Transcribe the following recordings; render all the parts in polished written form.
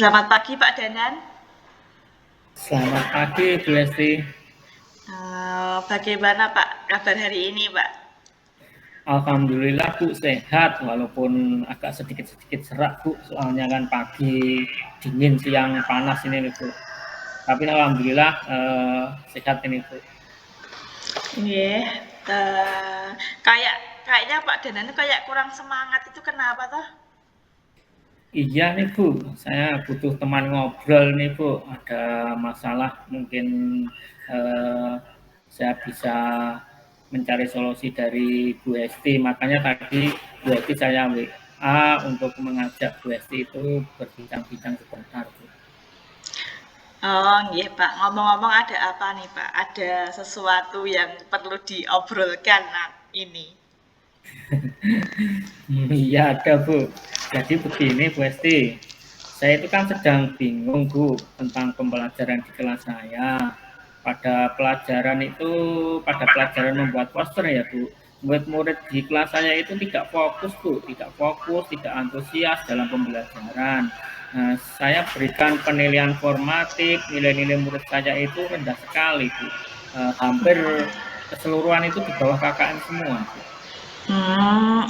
Selamat pagi Pak Danan. Selamat pagi, Bu Lesti. Bagaimana Pak kabar hari ini Pak? Alhamdulillah Bu sehat, walaupun agak sedikit-sedikit serak Bu, soalnya kan pagi dingin, siang panas ini nih Bu. Tapi alhamdulillah sehat ini Bu. Iya. eh, kayaknya Pak Danan itu kayak kurang semangat itu kenapa toh? Iya nih Bu, saya butuh teman ngobrol nih Bu. Ada masalah mungkin eh, saya bisa mencari solusi dari Bu Hesti. Makanya tadi Bu Hesti saya WA untuk mengajak Bu Hesti itu berbincang-bincang sebentar Bu. Oh iya Pak, ngomong-ngomong ada apa nih Pak? Ada sesuatu yang perlu diobrolkan ini. Iya ada Bu. Jadi begini Bu Hesti, saya itu kan sedang bingung Bu tentang pembelajaran di kelas saya. Pada pelajaran membuat poster ya Bu. Murid-murid di kelas saya itu tidak fokus Bu, tidak fokus, tidak antusias dalam pembelajaran. Nah, saya berikan penilaian formatif, nilai-nilai murid saya itu rendah sekali Bu. Hampir keseluruhan itu di bawah KKM semua Bu.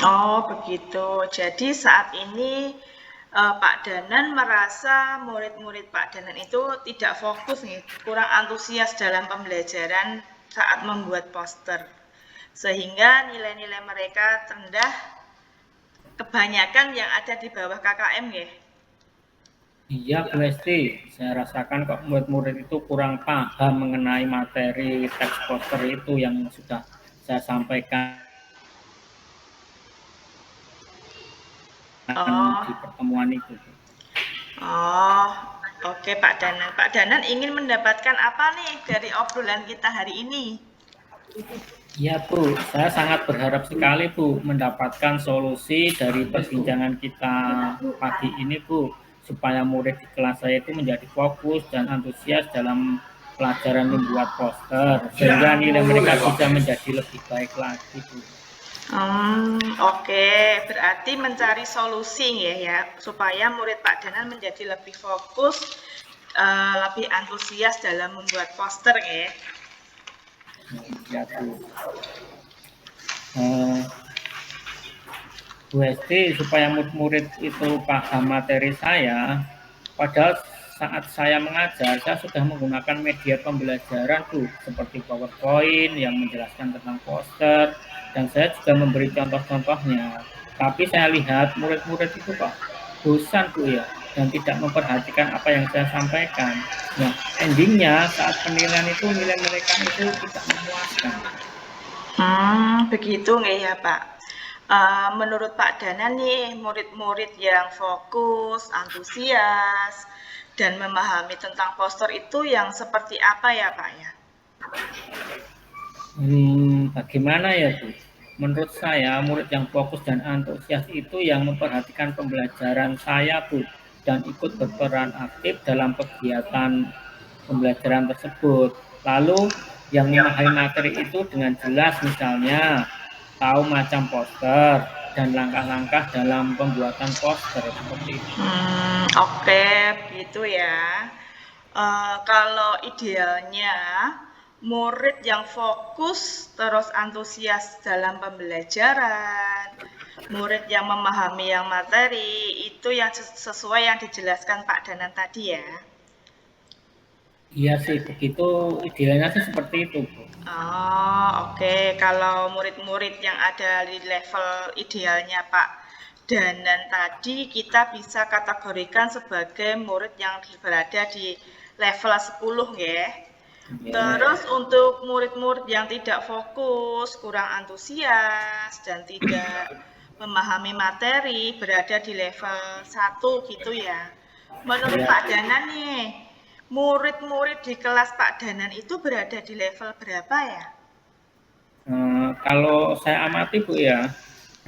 Oh begitu. Jadi saat ini Pak Danan merasa murid-murid Pak Danan itu tidak fokus nih, kurang antusias dalam pembelajaran saat membuat poster. Sehingga nilai-nilai mereka rendah, kebanyakan yang ada di bawah KKM ya. Iya, Bu Lesti. Saya rasakan kok murid-murid itu kurang paham mengenai materi teks poster itu yang sudah saya sampaikan di Oh, pertemuan itu. oh, oke Pak Danan. Pak Danan ingin mendapatkan apa nih dari obrolan kita hari ini? Iya, Bu. Saya sangat berharap sekali, Bu, mendapatkan solusi dari perbincangan kita pagi ini, Bu, supaya murid di kelas saya itu menjadi fokus dan antusias dalam pelajaran membuat poster, sehingga nilai mereka bisa menjadi lebih baik lagi, Bu. Oke, berarti mencari solusi ya, supaya murid Pak Danan menjadi lebih fokus, lebih antusias dalam membuat poster ya. Ya, Bu. Eh, Bu Hesti, supaya murid-murid itu paham materi saya, padahal saat saya mengajar, saya sudah menggunakan media pembelajaran tuh, seperti PowerPoint yang menjelaskan tentang poster, dan saya juga memberi contoh-contohnya. Tapi saya lihat murid-murid itu kok bosan Bu ya, dan tidak memperhatikan apa yang saya sampaikan. Nah, endingnya saat penilaian itu nilai mereka itu tidak memuaskan. Begitu nggak ya Pak? Menurut Pak Dana nih, murid-murid yang fokus, antusias, dan memahami tentang poster itu yang seperti apa ya Pak ya? Bagaimana ya Bu? Menurut saya murid yang fokus dan antusias itu yang memperhatikan pembelajaran saya Bu, dan ikut berperan aktif dalam kegiatan pembelajaran tersebut. Lalu yang memahami materi itu dengan jelas, misalnya tahu macam poster dan langkah-langkah dalam pembuatan poster seperti itu. Oke, begitu ya. Kalau idealnya, murid yang fokus terus antusias dalam pembelajaran, murid yang memahami yang materi, itu yang sesuai yang dijelaskan Pak Danan tadi ya. Iya sih, begitu idealnya sih seperti itu Bu. Oh, oke. Kalau murid-murid yang ada di level idealnya Pak Danan tadi, kita bisa kategorikan sebagai murid yang berada di level 10 ya. Ya, Terus untuk murid-murid yang tidak fokus, kurang antusias, dan tidak memahami materi, berada di level 1 gitu ya. Menurut ya. Pak Danan nih, murid-murid di kelas Pak Danan itu berada di level berapa ya? Kalau saya amati Bu ya,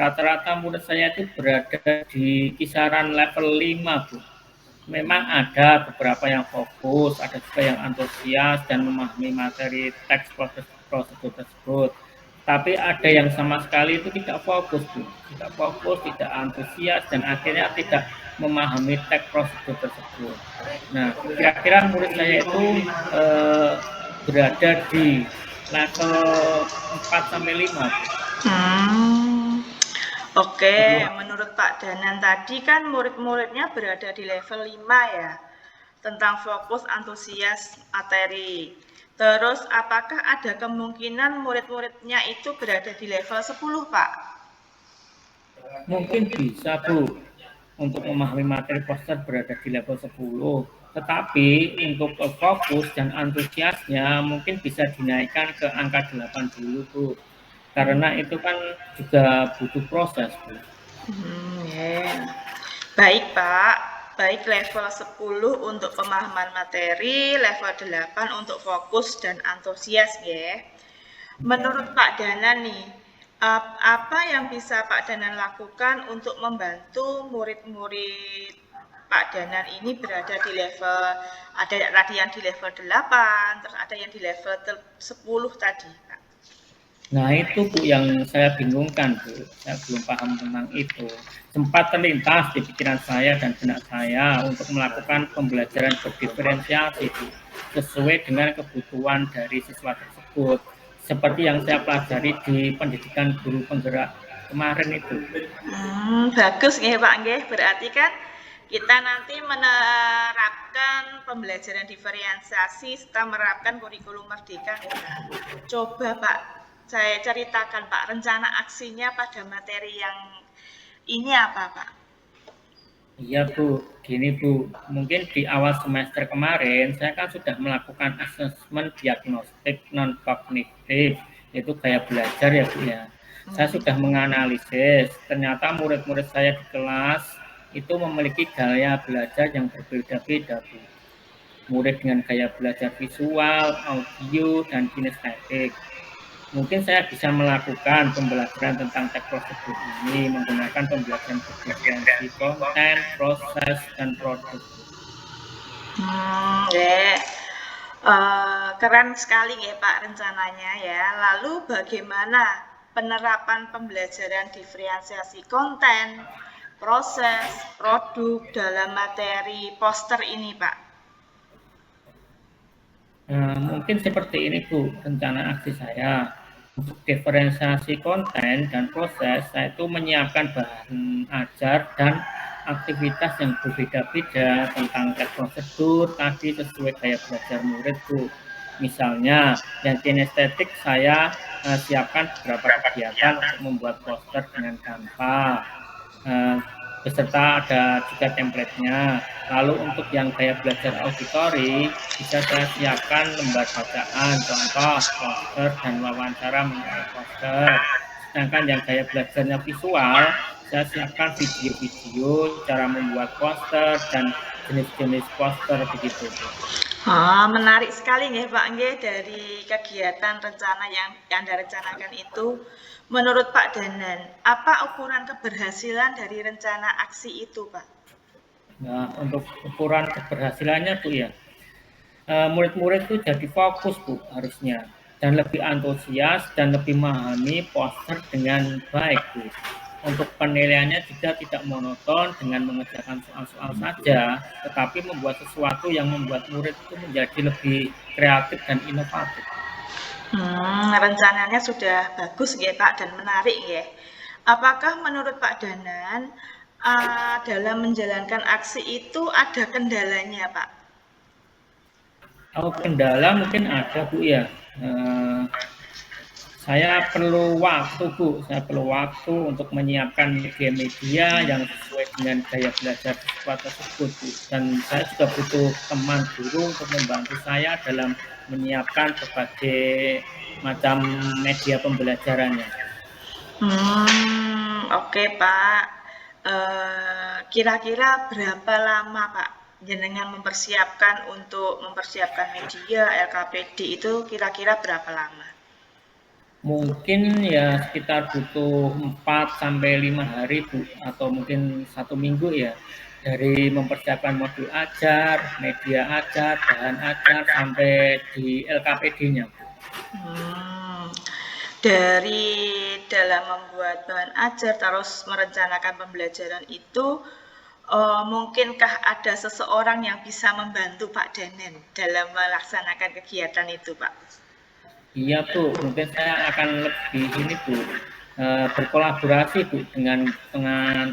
rata-rata murid saya itu berada di kisaran level 5 Bu. Memang ada beberapa yang fokus, ada juga yang antusias dan memahami materi teks prosedur tersebut. Tapi ada yang sama sekali itu tidak fokus, Bu. Tidak fokus, tidak antusias, dan akhirnya tidak memahami teks prosedur tersebut. Nah, kira-kira murid saya itu berada di level 4 sampai 5. Oke, menurut Pak Danan tadi kan murid-muridnya berada di level 5 ya, tentang fokus antusias materi. Terus apakah ada kemungkinan murid-muridnya itu berada di level 10, Pak? Mungkin bisa, Bu, untuk memahami materi poster berada di level 10. Tetapi untuk fokus dan antusiasnya mungkin bisa dinaikkan ke angka 8 dulu, Bu. Karena itu kan juga butuh proses, Bu. Yeah. Baik, Pak. Baik level 10 untuk pemahaman materi, level 8 untuk fokus dan antusias ya. Menurut Pak Danan nih, apa yang bisa Pak Danan lakukan untuk membantu murid-murid Pak Danan ini berada di level, ada yang di level 8, terus ada yang di level 10 tadi, Pak? Nah itu Bu yang saya bingungkan, Bu. Saya belum paham tentang itu. Sempat terlintas di pikiran saya dan benak saya untuk melakukan pembelajaran berdiferensiasi, Bu, sesuai dengan kebutuhan dari siswa tersebut. Seperti yang saya pelajari di pendidikan guru penggerak kemarin itu. Bagus nggih Pak nggih. Berarti kan kita nanti menerapkan pembelajaran diferensiasi serta menerapkan kurikulum merdeka ya Pak. Coba Pak, saya ceritakan Pak rencana aksinya pada materi yang ini apa Pak? Iya Bu, gini Bu, mungkin di awal semester kemarin saya kan sudah melakukan asesmen diagnostik non-kognitif, yaitu gaya belajar ya Bu ya. Saya sudah menganalisis, ternyata murid-murid saya di kelas itu memiliki gaya belajar yang berbeda-beda Bu. Murid dengan gaya belajar visual, audio, dan kinestetik. Mungkin saya bisa melakukan pembelajaran tentang teks prosedur ini menggunakan pembelajaran berdiferensi konten, proses, dan produk. Ya. Keren sekali ya Pak rencananya ya. Lalu bagaimana penerapan pembelajaran diferensiasi konten, proses, produk dalam materi poster ini Pak? Mungkin seperti ini Bu, rencana aksi saya. Untuk diferensiasi konten dan proses, saya itu menyiapkan bahan ajar dan aktivitas yang berbeda-beda tentang teks prosedur tadi sesuai gaya belajar murid Bu. Misalnya, yang kinestetik saya siapkan beberapa kegiatan untuk membuat poster dengan Canva. Beserta ada juga template-nya. Lalu untuk yang gaya belajar auditory, bisa saya siapkan lembar bacaan, contoh, poster, dan wawancara mengenai poster. Sedangkan yang gaya belajarnya visual, saya siapkan video-video, cara membuat poster, dan jenis-jenis poster begitu. Menarik sekali nih Pak Nggih dari kegiatan rencana yang Anda rencanakan itu. Menurut Pak Danan, apa ukuran keberhasilan dari rencana aksi itu Pak? Nah, untuk ukuran keberhasilannya Bu ya, murid-murid itu jadi fokus Bu harusnya, dan lebih antusias dan lebih memahami poster dengan baik Bu. Untuk penilaiannya juga tidak monoton dengan mengerjakan soal-soal saja, tetapi membuat sesuatu yang membuat murid itu menjadi lebih kreatif dan inovatif. Rencananya sudah bagus ya Pak dan menarik ya. Apakah menurut Pak Danan dalam menjalankan aksi itu ada kendalanya Pak? Kalau kendala mungkin ada Bu ya. Saya perlu waktu Bu, saya perlu waktu untuk menyiapkan media-media yang sesuai dengan gaya belajar siswa tersebut Bu. Dan saya juga butuh teman guru untuk membantu saya dalam menyiapkan berbagai macam media pembelajarannya. Oke Pak. Kira-kira berapa lama Pak jenengan untuk mempersiapkan media LKPD itu kira-kira berapa lama? Mungkin ya sekitar butuh 4 sampai 5 hari Bu, atau mungkin 1 minggu ya. Dari mempersiapkan modul ajar, media ajar, bahan ajar, sampai di LKPD-nya Bu. dari dalam membuat bahan ajar terus merencanakan pembelajaran itu, mungkinkah ada seseorang yang bisa membantu Pak Danan dalam melaksanakan kegiatan itu, Pak? Iya Bu, mungkin saya akan lebih ini Bu, berkolaborasi Bu dengan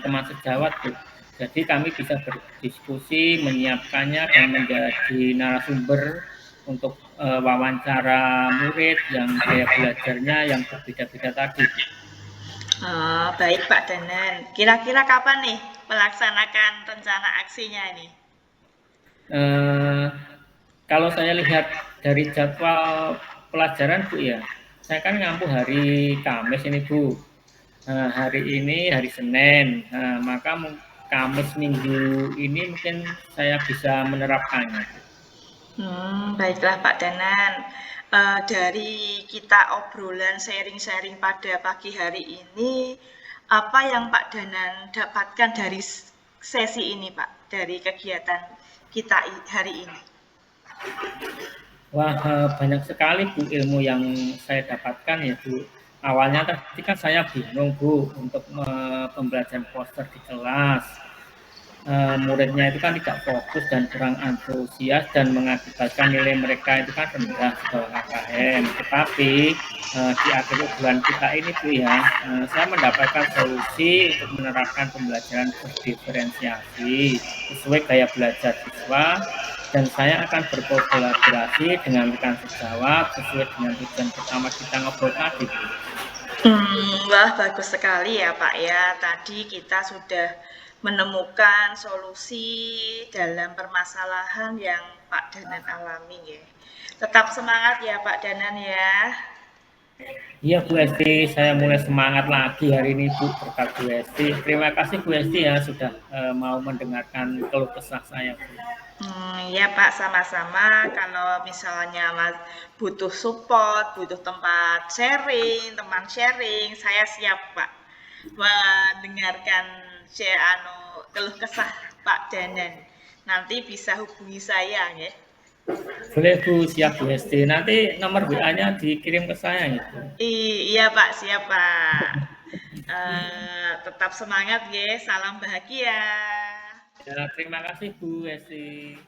teman sejawat Bu. Jadi kami bisa berdiskusi, menyiapkannya dan menjadi narasumber untuk wawancara murid yang gaya belajarnya yang berbeda-beda tadi. Baik Pak Danan. Kira-kira kapan nih melaksanakan rencana aksinya ini? Kalau saya lihat dari jadwal pelajaran Bu ya, saya kan ngampu hari Kamis ini Bu. Hari ini hari Senin, maka Kamis minggu ini mungkin saya bisa menerapkannya. Baiklah Pak Danan. Dari kita obrolan sharing-sharing pada pagi hari ini, apa yang Pak Danan dapatkan dari sesi ini Pak, dari kegiatan kita hari ini? Wah, banyak sekali Bu ilmu yang saya dapatkan ya Bu. Awalnya tadi kan saya bingung Bu untuk pembelajaran poster di kelas. Muridnya itu kan tidak fokus dan kurang antusias dan mengakibatkan nilai mereka itu kan rendah di bawah KKM. Tetapi di akhir bulan kita ini Bu ya, saya mendapatkan solusi untuk menerapkan pembelajaran berdiferensiasi sesuai gaya belajar siswa dan saya akan berkolaborasi dengan rekan sejawat sesuai dengan tujuan pertama kita ngobrol tadi. Wah, bagus sekali ya Pak ya. Tadi kita sudah menemukan solusi dalam permasalahan yang Pak Danan alami ya. Tetap semangat ya Pak Danan ya. Iya Bu Esti, saya mulai semangat lagi hari ini Bu berkat Bu Esti. Terima kasih Bu Esti ya sudah mau mendengarkan keluh kesah saya Bu. Ya Pak, sama-sama. Kalau misalnya Mas butuh support, butuh tempat sharing, teman sharing, saya siap Pak mendengarkan keluh kesah Pak Danan. Nanti bisa hubungi saya ya. Boleh Bu, siap Bu Esti. Nanti nomor WA-nya dikirim ke saya ya Bu. Iya Pak, siap Pak. Tetap semangat ya, salam bahagia. Ya, terima kasih Bu Esti.